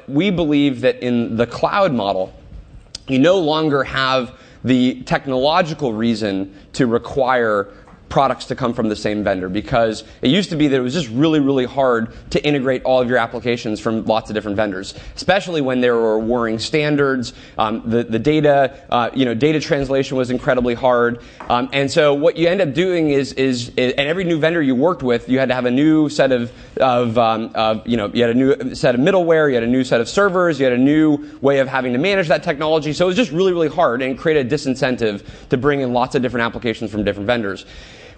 We believe that in the cloud model, you no longer have the technological reason to require products to come from the same vendor, because it used to be that it was just really, really hard to integrate all of your applications from lots of different vendors, especially when there were warring standards. The data, data translation was incredibly hard. And so what you end up doing is and every new vendor you worked with, you had to have a new set of you had a new set of middleware, you had a new set of servers, you had a new way of having to manage that technology. So it was just really, really hard and created a disincentive to bring in lots of different applications from different vendors.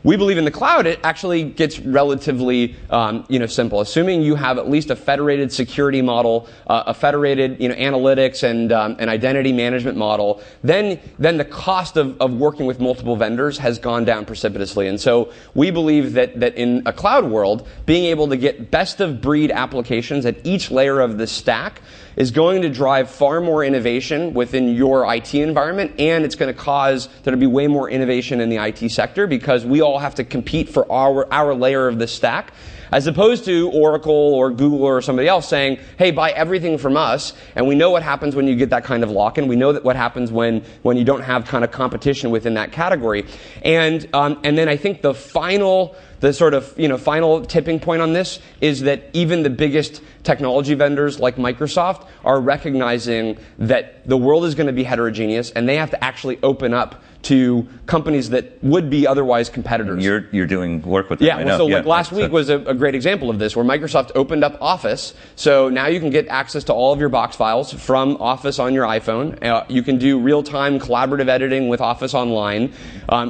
We believe in the cloud, it actually gets relatively simple. Assuming you have at least a federated security model, a federated analytics and identity management model, then the cost of working with multiple vendors has gone down precipitously. And so we believe that in a cloud world, being able to get best of breed applications at each layer of the stack is going to drive far more innovation within your IT environment, and it's going to cause there to be way more innovation in the IT sector, because we all have to compete for our layer of the stack, as opposed to Oracle or Google or somebody else saying, hey, buy everything from us. And we know what happens when you get that kind of lock-in. We know that what happens when you don't have kind of competition within that category. And then I think the final tipping point on this is that even the biggest technology vendors like Microsoft are recognizing that the world is going to be heterogeneous, and they have to actually open up to companies that would be otherwise competitors. You're doing work with them. Yeah, I know. So last week was a great example of this, where Microsoft opened up Office. So now you can get access to all of your box files from Office on your iPhone. You can do real-time collaborative editing with Office Online.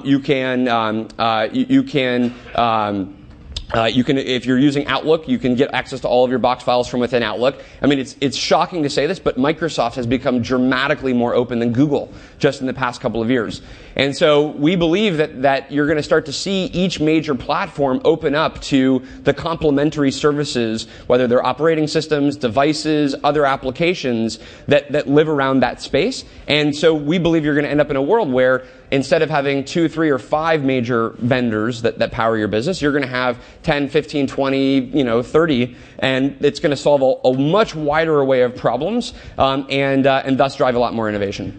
You can, if you're using Outlook, you can get access to all of your box files from within Outlook. I mean, it's shocking to say this, but Microsoft has become dramatically more open than Google just in the past couple of years. And so we believe that you're going to start to see each major platform open up to the complementary services, whether they're operating systems, devices, other applications that live around that space. And so we believe you're going to end up in a world where instead of having 2, 3, or 5 major vendors that power your business, you're going to have 10, 15, 20, 30, and it's going to solve a much wider array of problems and thus drive a lot more innovation.